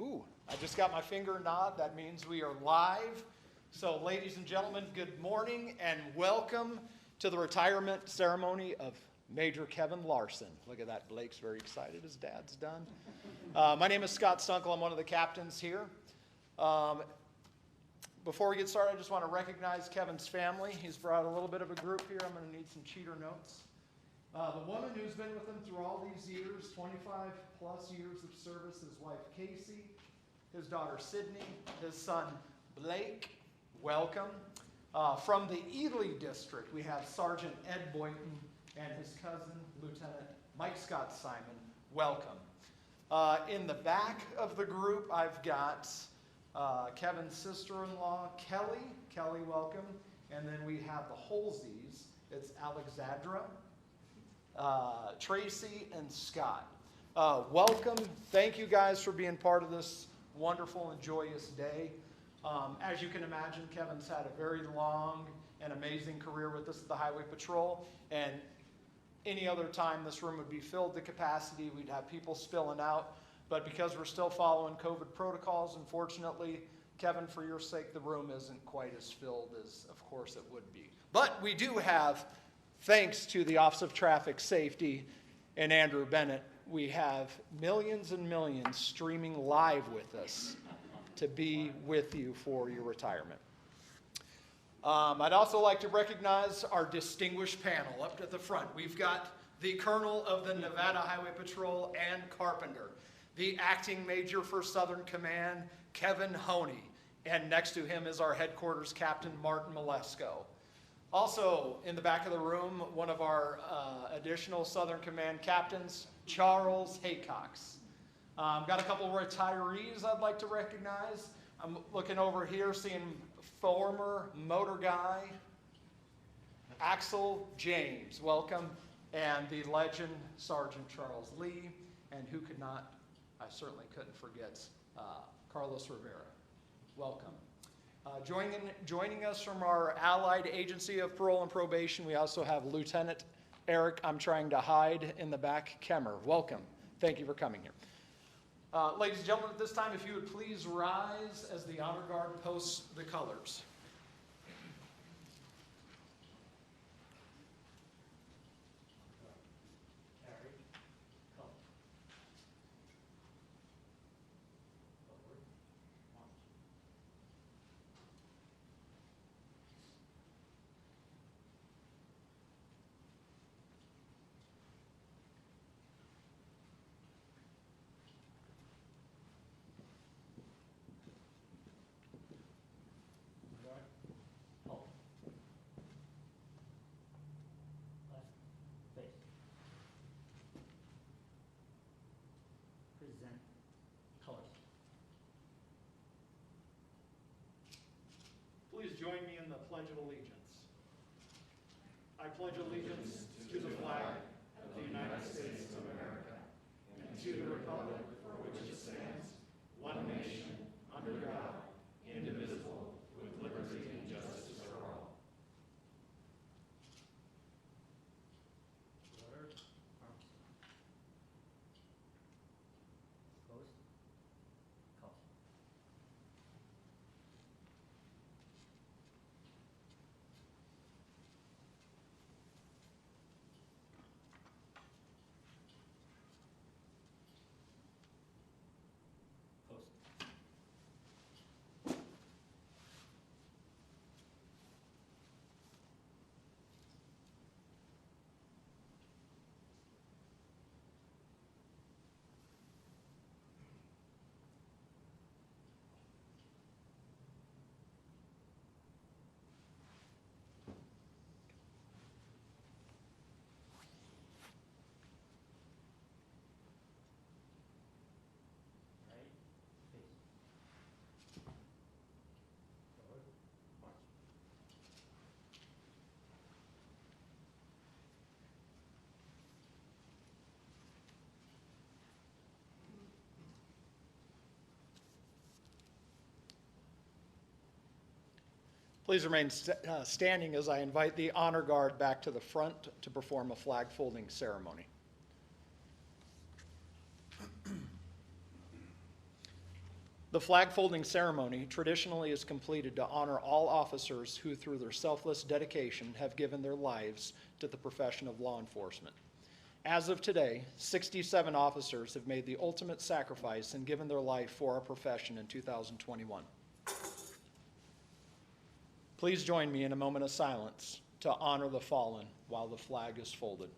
Ooh, I just got my finger nod. That means we are live. So, ladies and gentlemen, good morning and welcome to the retirement ceremony of Major Kevin Larsen. Look at that, Blake's very excited. His dad's done. My name is Scott Stunkel. I'm one of the captains here. Before we get started, I just want to recognize Kevin's family. He's brought a little bit of a group here. I'm going to need some cheater notes. The woman who's been with him through all these years, 25 plus years of service, his wife Casey, his daughter Sydney, his son Blake, welcome. From the Ely district, we have Sergeant Ed Boynton and his cousin, Lieutenant Mike Scott Simon, welcome. In the back of the group, I've got Kevin's sister-in-law, Kelly. Kelly, welcome. And then we have the Holseys. It's Alexandra, Tracy, and Scott. Welcome. Thank you guys for being part of this wonderful and joyous day. As you can imagine, Kevin's had a very long and amazing career with us at the Highway Patrol, and any other time this room would be filled to capacity. We'd have people spilling out, but because we're still following COVID protocols, unfortunately, Kevin, for your sake, the room isn't quite as filled as, of course, it would be. But we do have, thanks to the Office of Traffic Safety and Andrew Bennett, we have millions and millions streaming live with us to be with you for your retirement. I'd also like to recognize our distinguished panel up at the front. We've got the Colonel of the Nevada Highway Patrol, Ann Carpenter, the Acting Major for Southern Command, Kevin Honey, and next to him is our Headquarters Captain, Martin Malesko. Also in the back of the room, one of our additional Southern Command captains, Charles Haycox. Got a couple of retirees I'd like to recognize. I'm looking over here, seeing former motor guy, Axel James, welcome, and the legend, Sergeant Charles Lee, and who could not, I certainly couldn't forget, Carlos Rivera, welcome. Joining us from our allied agency of parole and probation, we also have Lieutenant Eric, I'm trying to hide in the back, Kemmer. Welcome. Thank you for coming here. Ladies and gentlemen, at this time, if you would please rise as the honor guard posts the colors. Please join me in the Pledge of Allegiance. I pledge allegiance to the flag of the United States of America and to the republic for which it stands, one nation, under God, indivisible, with liberty and justice for all. Please remain standing as I invite the honor guard back to the front to perform a flag folding ceremony. The flag folding ceremony traditionally is completed to honor all officers who, through their selfless dedication, have given their lives to the profession of law enforcement. As of today, 67 officers have made the ultimate sacrifice and given their life for our profession in 2021. Please join me in a moment of silence to honor the fallen while the flag is folded.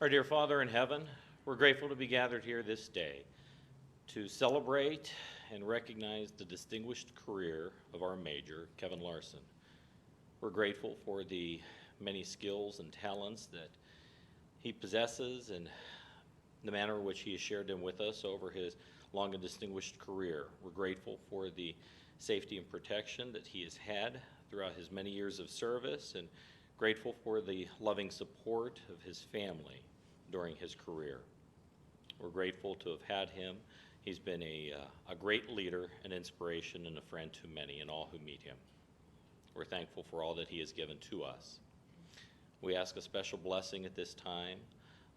Our dear Father in heaven, we're grateful to be gathered here this day to celebrate and recognize the distinguished career of our Major, Kevin Larsen. We're grateful for the many skills and talents that he possesses and the manner in which he has shared them with us over his long and distinguished career. We're grateful for the safety and protection that he has had throughout his many years of service, and grateful for the loving support of his family during his career. We're grateful to have had him. He's been a great leader, an inspiration, and a friend to many and all who meet him. We're thankful for all that he has given to us. We ask a special blessing at this time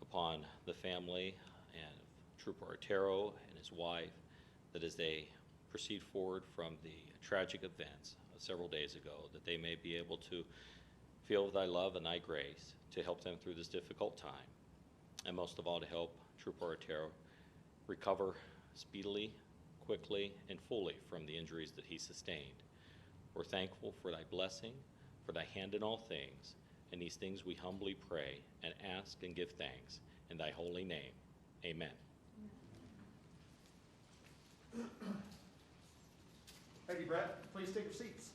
upon the family and Trooper Artero and his wife, that as they proceed forward from the tragic events of several days ago, that they may be able to feel thy love and thy grace to help them through this difficult time, and most of all to help Trooper Artero recover speedily, quickly, and fully from the injuries that he sustained. We're thankful for thy blessing, for thy hand in all things, And these things we humbly pray and ask and give thanks in thy holy name. Amen. Thank you, Brett. Please take your seats.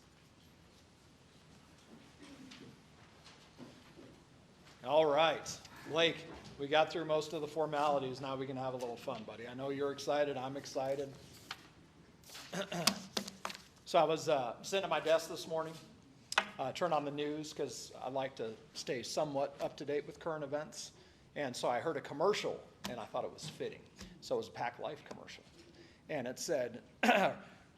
All right, Blake, we got through most of the formalities. Now we can have a little fun, buddy. I know you're excited. I'm excited. So I was sitting at my desk this morning, turned on the news because I like to stay somewhat up to date with current events. And so I heard a commercial, and I thought it was fitting. So it was a Pack Life commercial. And it said,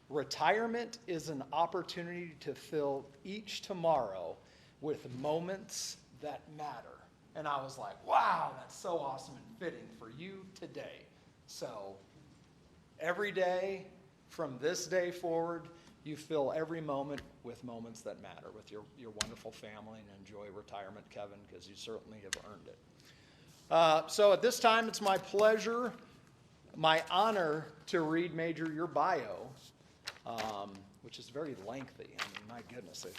retirement is an opportunity to fill each tomorrow with moments that matter. And I was like, wow, that's so awesome and fitting for you today. So every day from this day forward, you fill every moment with moments that matter with your wonderful family, and enjoy retirement, Kevin, because you certainly have earned it. So at this time, it's my pleasure, my honor to read, Major, your bio, which is very lengthy. I mean, my goodness, I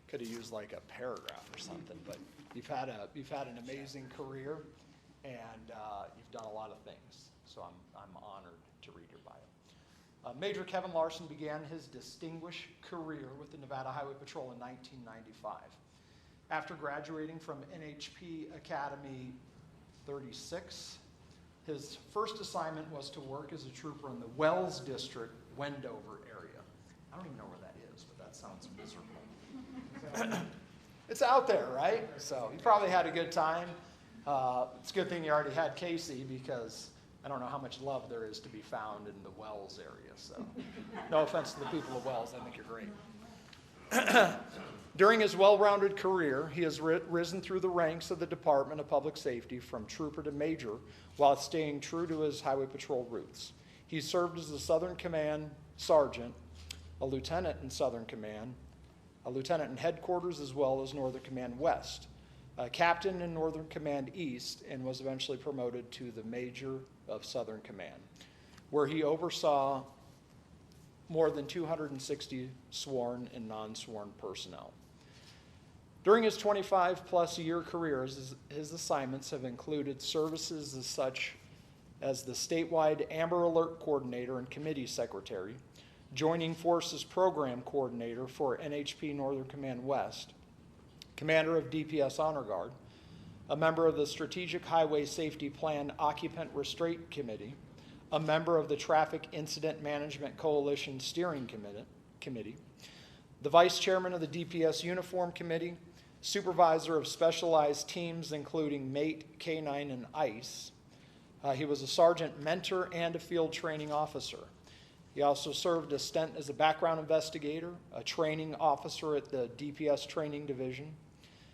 could have used like a paragraph or something, but you've had an amazing career, and you've done a lot of things. So I'm honored to read your bio. Major Kevin Larsen began his distinguished career with the Nevada Highway Patrol in 1995. After graduating from NHP Academy 36, his first assignment was to work as a trooper in the Wells District, Wendover area. I don't even know where that is, but that sounds miserable. It's out there, right? So you probably had a good time. It's a good thing you already had Casey, because I don't know how much love there is to be found in the Wells area. So no offense to the people of Wells, I think you're great. During his well-rounded career, he has risen through the ranks of the Department of Public Safety from trooper to major while staying true to his Highway Patrol roots. He served as a Southern Command Sergeant, a Lieutenant in Southern Command, a Lieutenant in Headquarters, as well as Northern Command West, a Captain in Northern Command East, and was eventually promoted to the Major of Southern Command, where he oversaw more than 260 sworn and non-sworn personnel. During his 25-plus year career, his assignments have included services as such as the statewide Amber Alert Coordinator and Committee Secretary, Joining Forces Program Coordinator for NHP Northern Command West, Commander of DPS Honor Guard, a member of the Strategic Highway Safety Plan Occupant Restraint Committee, a member of the Traffic Incident Management Coalition Steering Committee, the Vice Chairman of the DPS Uniform Committee, Supervisor of Specialized Teams including MATE, K-9, and ICE. He was a Sergeant Mentor and a Field Training Officer. He also served a stint as a background investigator, a training officer at the DPS Training Division.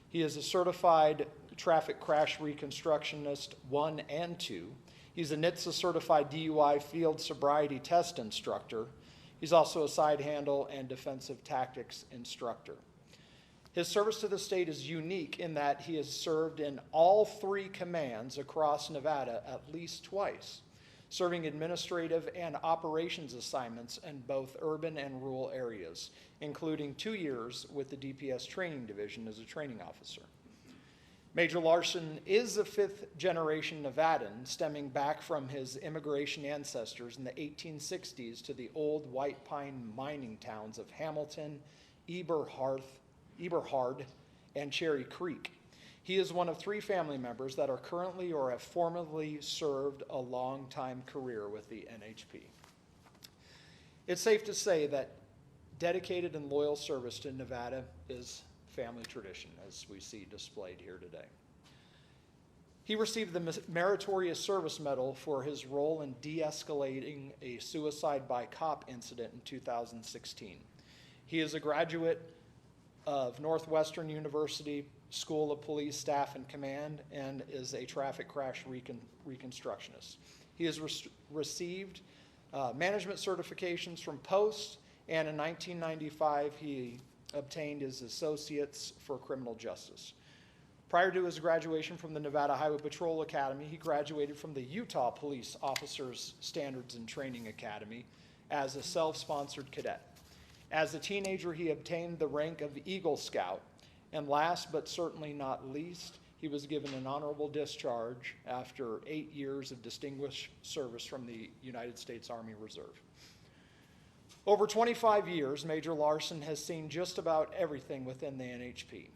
He is a certified traffic crash reconstructionist 1 and 2. He's a NHTSA certified DUI field sobriety test instructor. He's also a side handle and defensive tactics instructor. His service to the state is unique in that he has served in all 3 commands across Nevada at least twice, serving administrative and operations assignments in both urban and rural areas, including 2 years with the DPS Training Division as a training officer. Major Larsen is a 5th-generation Nevadan, stemming back from his immigration ancestors in the 1860s to the old white pine mining towns of Hamilton, Eberhard, and Cherry Creek. He is one of 3 family members that are currently or have formerly served a long-time career with the NHP. It's safe to say that dedicated and loyal service to Nevada is family tradition, as we see displayed here today. He received the Meritorious Service Medal for his role in de-escalating a suicide by cop incident in 2016. He is a graduate of Northwestern University School of Police Staff and Command and is a traffic crash reconstructionist. He has received management certifications from Post, and in 1995 he obtained his Associates for Criminal Justice. Prior to his graduation from the Nevada Highway Patrol Academy, he graduated from the Utah Police Officers Standards and Training Academy as a self-sponsored cadet. As a teenager, he obtained the rank of Eagle Scout And last but certainly not least, he was given an honorable discharge after 8 years of distinguished service from the United States Army Reserve. Over 25 years, Major Larsen has seen just about everything within the NHP,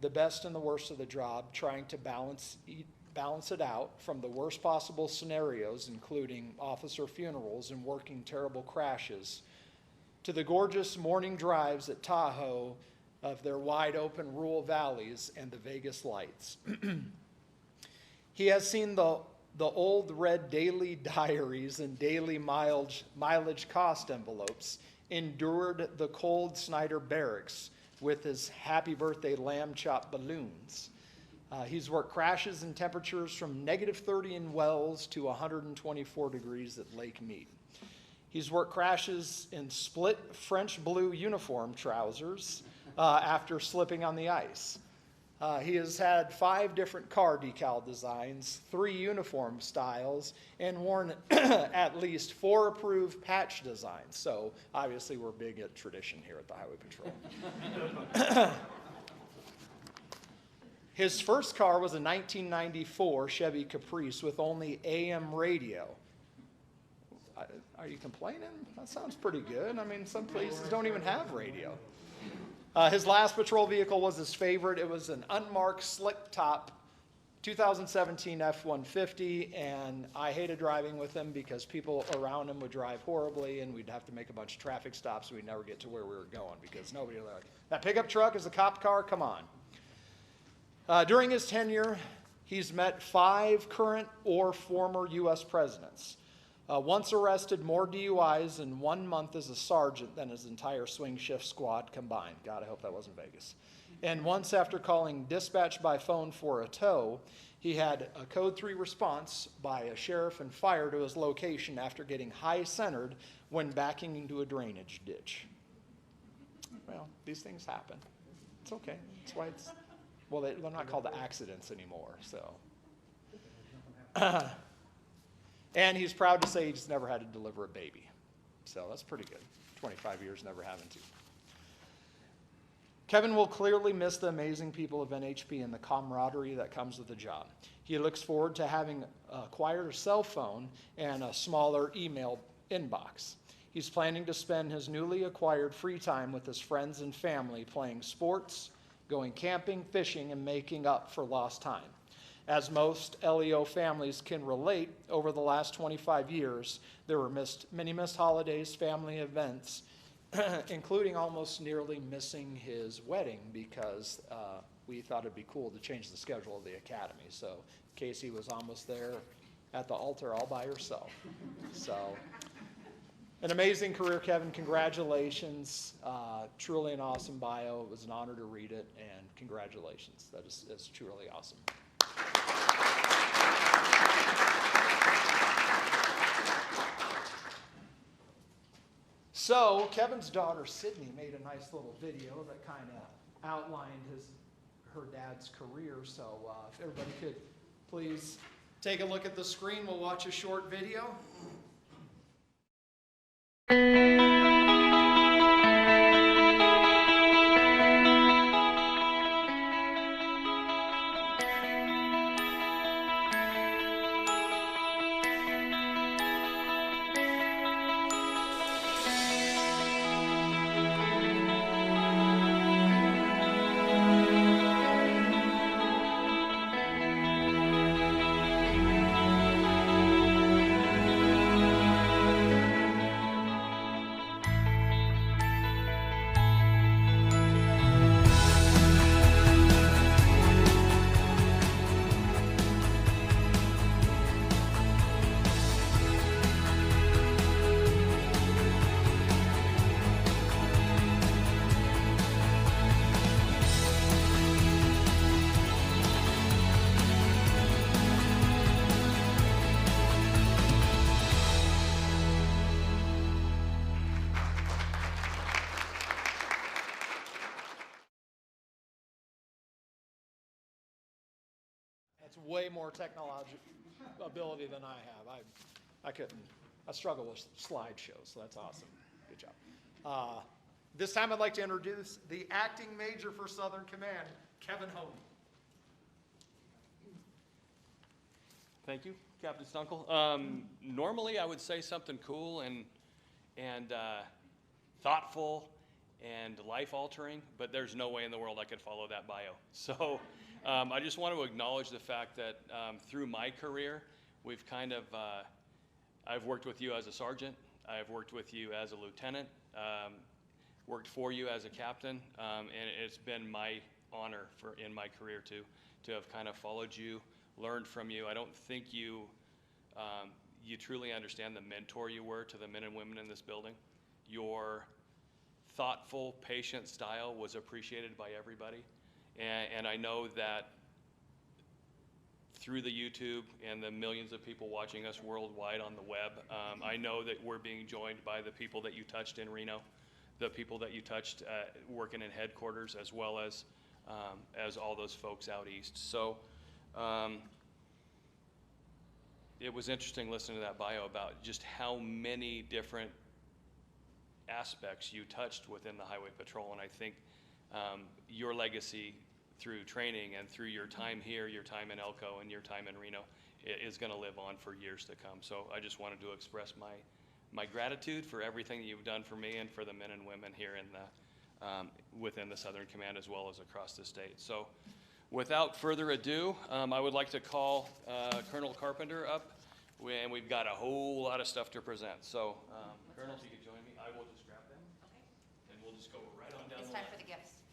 the best and the worst of the job, trying to balance it out from the worst possible scenarios, including officer funerals and working terrible crashes, to the gorgeous morning drives at Tahoe of their wide open rural valleys and the Vegas lights. He has seen the old red daily diaries and daily mileage cost envelopes, endured the cold Snyder barracks with his happy birthday lamb chop balloons. He's worked crashes and temperatures from -30 in Wells to 124 degrees at Lake Mead. He's worked crashes in split French blue uniform trousers after slipping on the ice. He has had 5 different car decal designs, 3 uniform styles, and worn at least 4 approved patch designs. So obviously we're big at tradition here at the Highway Patrol. His first car was a 1994 Chevy Caprice with only AM radio. Are you complaining? That sounds pretty good. I mean, some places don't even have radio. His last patrol vehicle was his favorite. It was an unmarked slick top 2017 F-150, and I hated driving with him because people around him would drive horribly, and we'd have to make a bunch of traffic stops, and we'd never get to where we were going because nobody was like, that pickup truck is a cop car? Come on. During his tenure, he's met 5 current or former U.S. presidents. Once arrested more DUIs in 1 month as a sergeant than his entire swing shift squad combined. God, I hope that wasn't Vegas. And once after calling dispatch by phone for a tow, he had a code 3 response by a sheriff and fire to his location after getting high-centered when backing into a drainage ditch. Well, these things happen. It's okay. That's why it's, well, they're not called accidents anymore, so. And he's proud to say he's never had to deliver a baby. So that's pretty good. 25 years never having to. Kevin will clearly miss the amazing people of NHP and the camaraderie that comes with the job. He looks forward to having acquired a cell phone and a smaller email inbox. He's planning to spend his newly acquired free time with his friends and family playing sports, going camping, fishing, and making up for lost time. As most LEO families can relate, over the last 25 years, there were many missed holidays, family events, including almost nearly missing his wedding because we thought it'd be cool to change the schedule of the academy. So Casey was almost there at the altar all by herself. So an amazing career, Kevin. Congratulations. Truly an awesome bio. It was an honor to read it, and congratulations. That's truly awesome. So Kevin's daughter Sydney made a nice little video that kind of outlined her dad's career. So if everybody could please take a look at the screen, we'll watch a short video. It's way more technological ability than I have. I struggle with slideshows, so that's awesome. Good job. This time I'd like to introduce the acting major for Southern Command, Kevin Honey. Thank you, Captain Stunkel. Normally, I would say something cool and thoughtful and life-altering, but there's no way in the world I could follow that bio. So I just want to acknowledge the fact that through my career, we've kind of, I've worked with you as a sergeant, I've worked with you as a lieutenant, worked for you as a captain, and it's been my honor in my career to have kind of followed you, learned from you. I don't think you truly understand the mentor you were to the men and women in this building. Your thoughtful, patient style was appreciated by everybody, and I know that through the YouTube and the millions of people watching us worldwide on the web, I know that we're being joined by the people that you touched in Reno, the people that you touched working in headquarters, as well as all those folks out east. So it was interesting listening to that bio about just how many different aspects you touched within the Highway Patrol, and I think your legacy through training and through your time here, your time in Elko, and your time in Reno is going to live on for years to come. So I just wanted to express my gratitude for everything that you've done for me and for the men and women here in the within the Southern Command as well as across the state. So without further ado, I would like to call Colonel Carpenter up, and we've got a whole lot of stuff to present. So Colonel, if you could join me, I will just grab them. Okay. And we'll just go right on down. It's time for the gifts.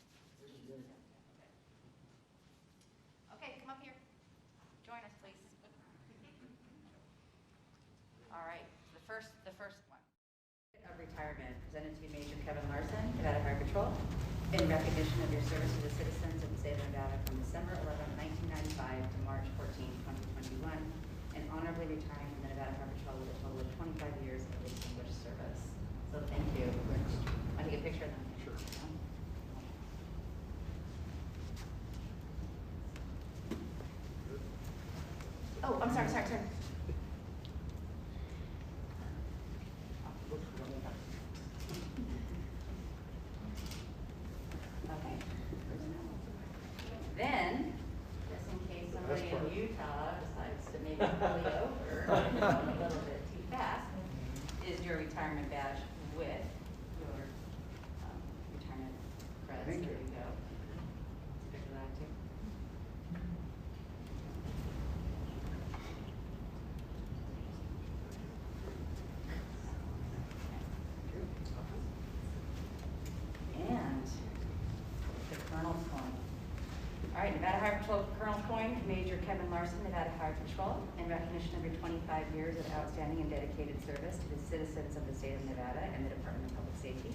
Okay, come up here. Join us, please. All right, the first one. Of retirement presented to Major Kevin Larsen, Nevada Highway Patrol, in recognition of your service to the citizens of the state of Nevada from December 11, 1995 to March 14, 2021, and honorably retiring from the Nevada Highway Patrol with a total of 25 years of distinguished service. So thank you. Want to take a picture of them? Sure. Oh, I'm sorry. Okay. Then, just in case somebody in Utah decides to maybe pull you over a little bit too fast, is your retirement badge with your retirement credits. Thank There you. you go. Take a picture of that too. And the Colonel's Coin. All right, Nevada Highway Patrol Colonel's Coin, Major Kevin Larsen, Nevada Highway Patrol, in recognition of your 25 years of outstanding and dedicated service to the citizens of the state of Nevada and the Department of Public Safety.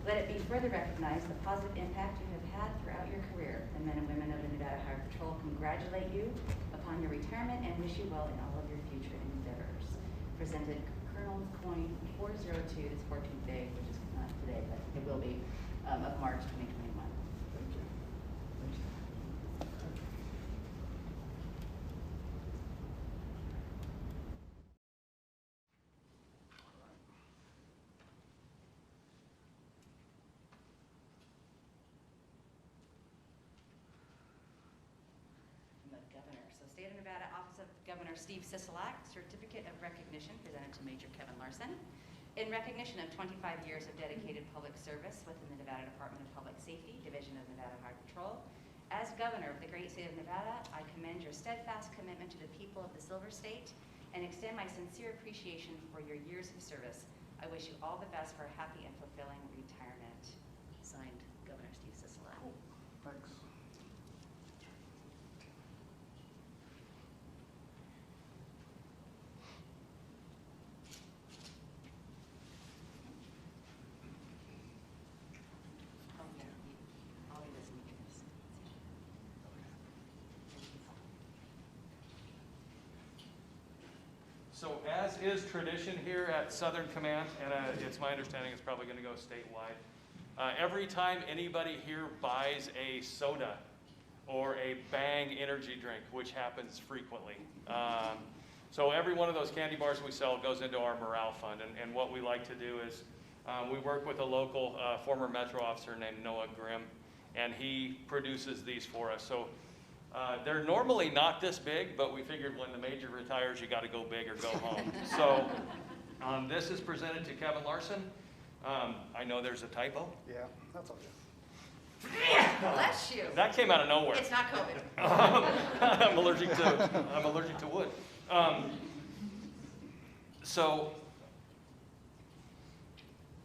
Let it be further recognized the positive impact you have had throughout your career. The men and women of the Nevada Highway Patrol congratulate you upon your retirement and wish you well in all of your future endeavors. Presented Colonel's Coin 402, this 14th day, which is not today, but it will be, of March 2021. Thank you. From the Governor. So State of Nevada Office of Governor Steve Sisolak, Certificate of Recognition presented to Major Kevin Larsen. In recognition of 25 years of dedicated public service within the Nevada Department of Public Safety, Division of Nevada Highway Patrol, as Governor of the great state of Nevada, I commend your steadfast commitment to the people of the Silver State and extend my sincere appreciation for your years of service. I wish you all the best for a happy and fulfilling retirement. Signed, Governor Steve Sisolak. Thanks. I'll be listening to this. So as is tradition here at Southern Command, and it's my understanding it's probably going to go statewide, every time anybody here buys a soda or a Bang energy drink, which happens frequently, so every one of those candy bars we sell goes into our morale fund, and what we like to do is We work with a local former Metro officer named Noah Grimm, and he produces these for us. So they're normally not this big, but we figured when the major retires, you got to go big or go home. So this is presented to Kevin Larsen. I know there's a typo. Yeah, that's okay. Bless you. That came out of nowhere. It's not COVID. I'm allergic to wood. So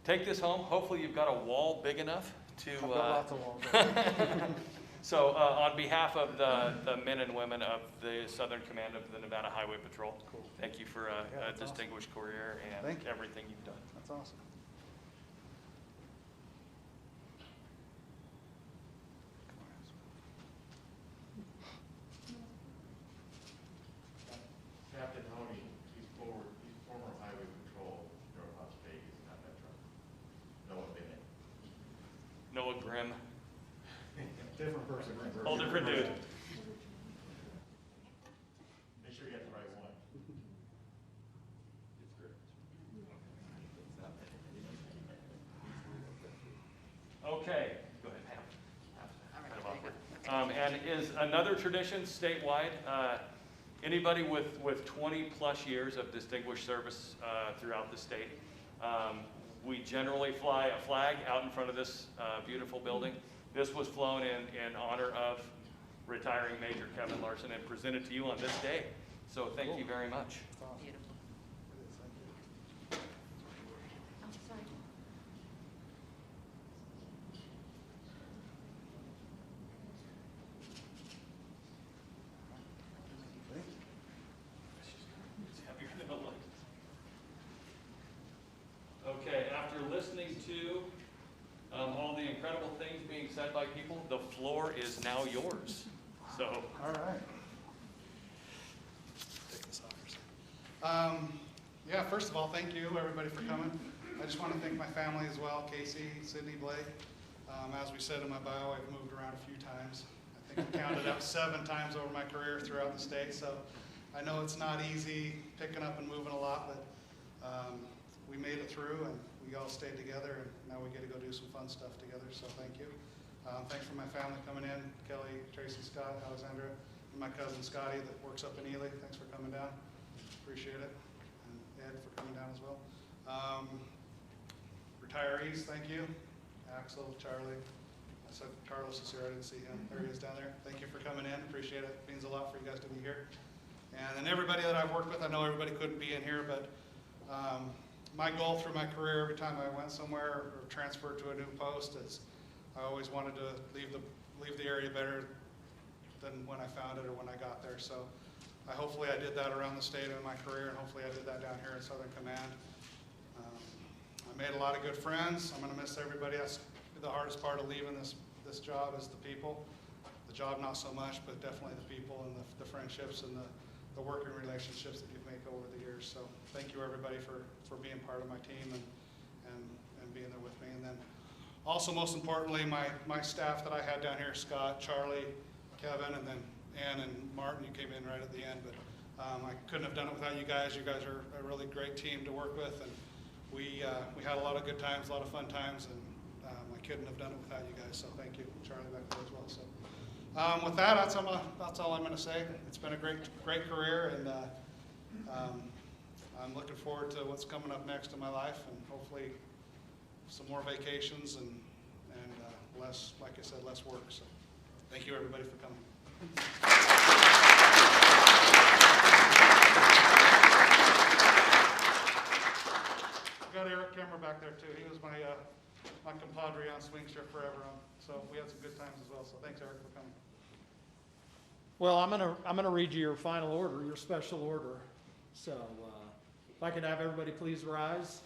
take this home. Hopefully you've got a wall big enough to. I've got lots of walls. So on behalf of the men and women of the Southern Command of the Nevada Highway Patrol, Cool. thank you for Yeah, a that's distinguished career and Thank you. everything you've done. That's awesome. Captain Honey, he's former Highway Patrol, North Las Vegas, not Metro. Noah Bennett. Noah Grimm, Different person. whole different dude. Make sure you get the right one. Okay, go ahead, Pam. And is another tradition statewide, anybody with 20 plus years of distinguished service throughout the state, we generally fly a flag out in front of this beautiful building. This was flown in honor of retiring Major Kevin Larsen and presented to you on this day. So thank you very much. Beautiful. Oh, sorry. It's heavier than a light. Okay, after listening to all the incredible things being said by people, the floor is now yours. So, All right. Take this off for a second. Yeah, first of all, thank you, everybody, for coming. I just want to thank my family as well, Casey, Sydney, Blake. As we said in my bio, I've moved around a few times. I think I counted up 7 times over my career throughout the state, so I know it's not easy picking up and moving a lot, but we made it through, and we all stayed together, and now we get to go do some fun stuff together, so thank you. Thanks for my family coming in, Kelly, Tracy, Scott, Alexandra, and my cousin Scotty that works up in Ely. Thanks for coming down. Appreciate it. And Ed for coming down as well. Retirees, thank you. Axel, Charlie. I said Carlos is here. I didn't see him. There he is down there. Thank you for coming in. Appreciate it. It means a lot for you guys to be here. And then everybody that I've worked with, I know everybody couldn't be in here, but my goal through my career, every time I went somewhere or transferred to a new post, is I always wanted to leave the area better than when I found it or when I got there. So hopefully I did that around the state in my career, and hopefully I did that down here in Southern Command. I made a lot of good friends. I'm going to miss everybody. That's the hardest part of leaving this job is the people. The job not so much, but definitely the people and the friendships and the working relationships that you've made over the years. So thank you everybody for being part of my team and being there with me. And then also most importantly, my staff that I had down here, Scott, Charlie, Kevin, and then Ann and Martin, you came in right at the end, but I couldn't have done it without you guys. You guys are a really great team to work with, and we had a lot of good times, a lot of fun times, and I couldn't have done it without you guys. So thank you, Charlie, back there as well. So with that, that's all I'm going to say. It's been a great career, and I'm looking forward to what's coming up next in my life, and hopefully some more vacations and less, like I said, less work. So thank you everybody for coming. Got Eric Kemmer back there too. He was my compadre on swing shift forever. So we had some good times as well. So thanks, Eric, for coming. Well, I'm gonna read you your final order, your special order. So if I could have everybody please rise.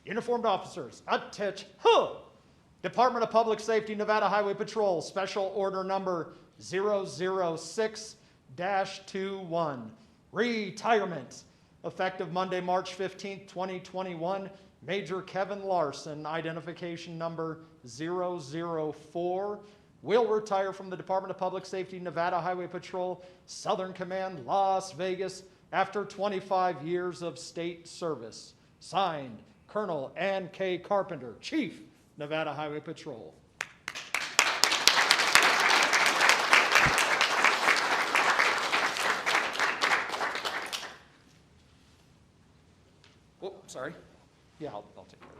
Uniformed officers, attach, Department of Public Safety, Nevada Highway Patrol, Special Order Number 006-21. Retirement. Effective Monday, March 15th, 2021. Major Kevin Larsen, identification number 004 will retire from the Department of Public Safety, Nevada Highway Patrol, Southern Command, Las Vegas, after 25 years of state service. Signed, Colonel Ann K. Carpenter, Chief, Nevada Highway Patrol. Oh, sorry. Yeah, I'll take care of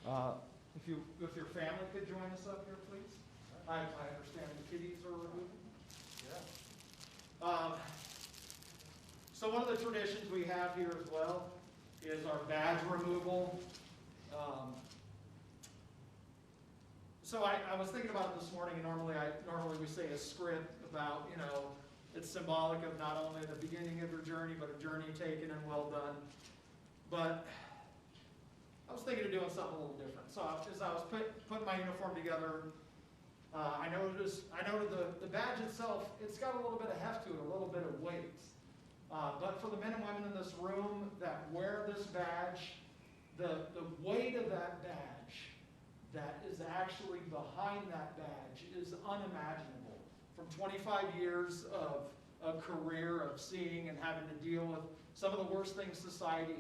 that. If your family could join us up here, please. I understand the kiddies are removed. Yeah. So one of the traditions we have here as well is our badge removal. So I was thinking about it this morning, and normally we say a script about, it's symbolic of not only the beginning of your journey, but a journey taken and well done. But I was thinking of doing something a little different. So as I was putting my uniform together, I noted the badge itself, it's got a little bit of heft to it, a little bit of weight. But for the men and women in this room that wear this badge, the weight of that badge that is actually behind that badge is unimaginable. From 25 years of a career of seeing and having to deal with some of the worst things society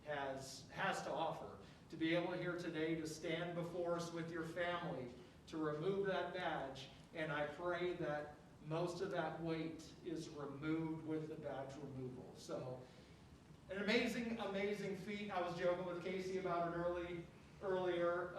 has to offer, to be able here today to stand before us with your family, to remove that badge, and I pray that most of that weight is removed with the badge removal. So, an amazing, amazing feat. I was joking with Casey about it earlier.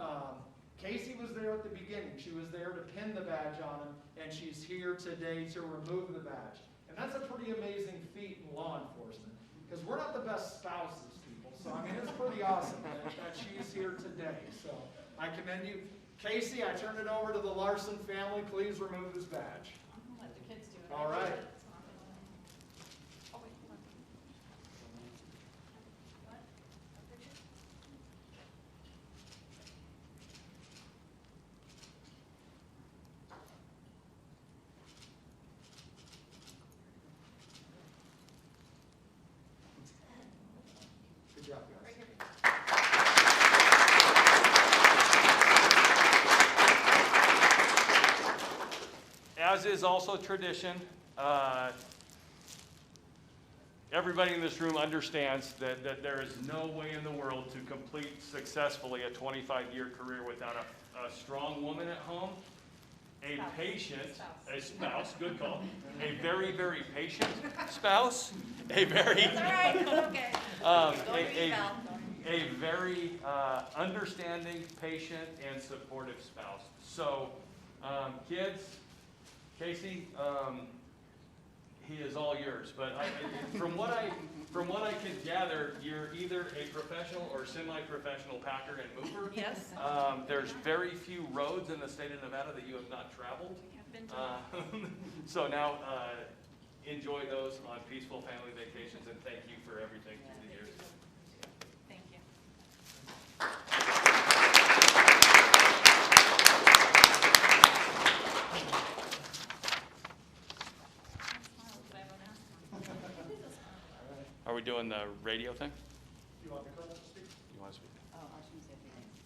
Casey was there at the beginning. She was there to pin the badge on him, and she's here today to remove the badge. And that's a pretty amazing feat in law enforcement, because we're not the best spouses, people. So, I mean, it's pretty awesome that she's here today. So, I commend you. Casey, I turn it over to the Larsen family. Please remove this badge. Let the kids do it. All right. Oh, wait, hold on. What? A picture? Good job, guys. Right here. As is also tradition, everybody in this room understands that there is no way in the world to complete successfully a 25-year career without a strong woman at home, a patient, a spouse, good call, a very, very patient spouse, a very, That's all right, it's okay. a very understanding, patient, and supportive spouse. So, kids, Casey, he is all yours. But from what I can gather, you're either a professional or semi-professional packer and mover. Yes. There's very few roads in the state of Nevada that you have not traveled. We have been to So now enjoy those on peaceful family vacations, and thank you for everything through the years. Thank you. Are we doing the radio thing? You want the colonel to speak? You want to speak? Oh, I was going to say a few things.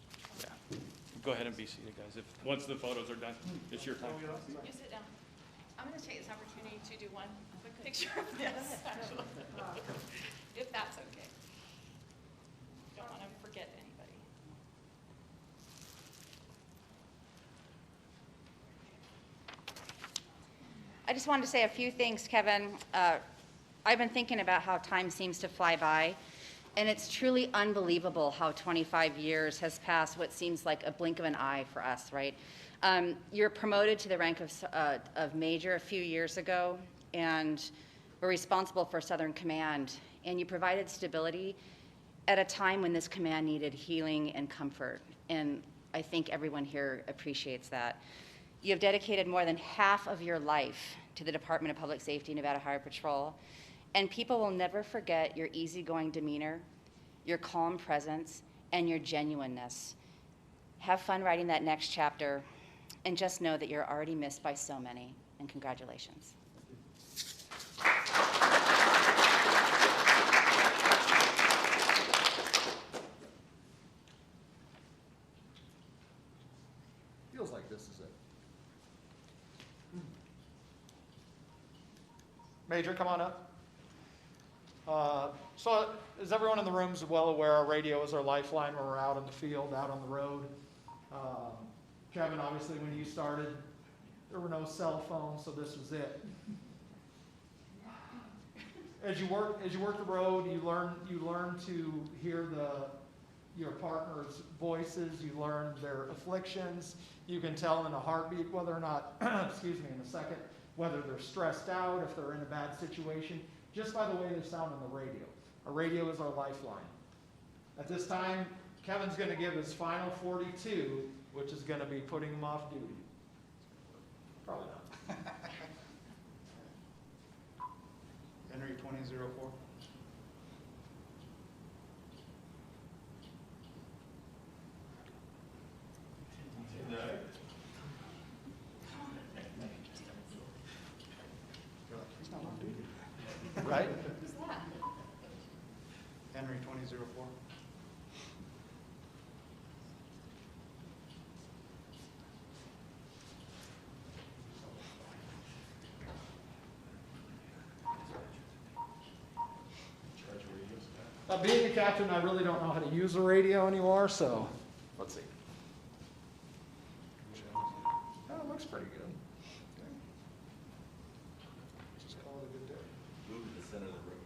Yeah. Go ahead and be seated, guys. Once the photos are done, it's your time. You sit down. I'm going to take this opportunity to do one quick picture of this, actually, if that's okay. Don't want to forget anybody. I just wanted to say a few things, Kevin. I've been thinking about how time seems to fly by, and it's truly unbelievable how 25 years has passed what seems like a blink of an eye for us, right? You're promoted to the rank of major a few years ago, and were responsible for Southern Command, and you provided stability at a time when this command needed healing and comfort, and I think everyone here appreciates that. You have dedicated more than half of your life to the Department of Public Safety, Nevada Highway Patrol, and people will never forget your easygoing demeanor, your calm presence, and your genuineness. Have fun writing that next chapter, and just know that you're already missed by so many, and congratulations. Feels like this is Major, come on up. So as everyone in the room is well aware, our radio is our lifeline when we're out in the field, out on the road. Kevin, obviously, when you started, there were no cell phones, so this was it. As you work the road, you learn to hear your partner's voices. You learn their afflictions. You can tell in a heartbeat whether or not, excuse me, in a second, whether they're stressed out, if they're in a bad situation, just by the way they sound on the radio. Our radio is our lifeline. At this time, Kevin's going to give his final 42, which is going to be putting him off duty. Probably not. Henry 2004. He's not on duty. Right? Who's that? Henry 2004. Being a captain, I really don't know how to use a radio anymore, so let's see. Oh, it looks pretty good. Okay. Just call it a good day. Move to the center of the room.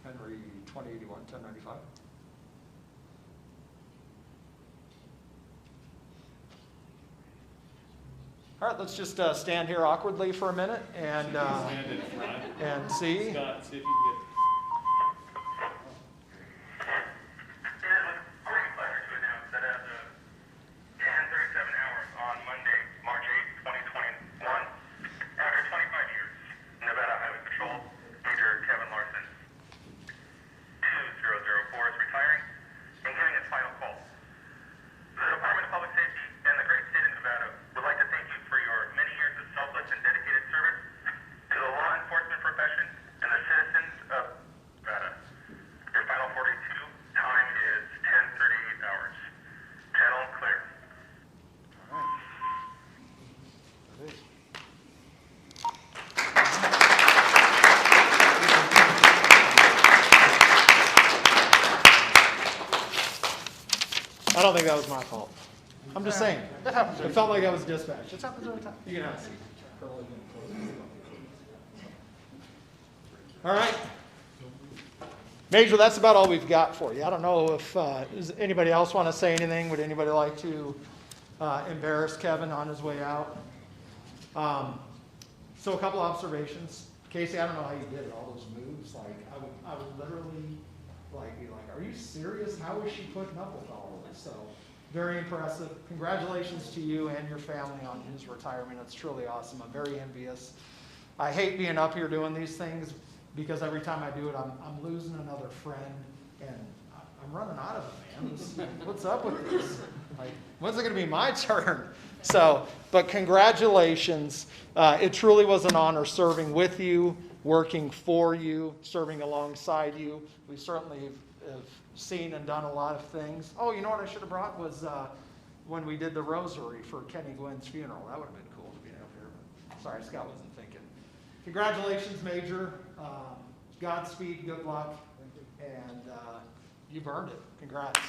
Henry 2081, 1095. All right, let's just stand here awkwardly for a minute and see. Scott, see if you can get. I don't think that was my fault. I'm just saying. It felt like I was dispatched. It happens every time. You can have a seat. All right. Major, that's about all we've got for you. I don't know if does anybody else want to say anything. Would anybody like to embarrass Kevin on his way out? So a couple observations. Casey, I don't know how you did it, all those moves. Like I would literally be like, are you serious? How is she putting up with all of this? So very impressive. Congratulations to you and your family on his retirement. It's truly awesome. I'm very envious. I hate being up here doing these things because every time I do it, I'm losing another friend, and I'm running out of them, man. What's up with this? Like, when's it going to be my turn? So, but congratulations. It truly was an honor serving with you, working for you, serving alongside you. We certainly have seen and done a lot of things. Oh, you know what I should have brought was when we did the rosary for Kenny Gwynn's funeral. That would have been cool to be up here. But sorry, Scott wasn't thinking. Congratulations, Major. Godspeed, good luck, and you've earned it. Congrats.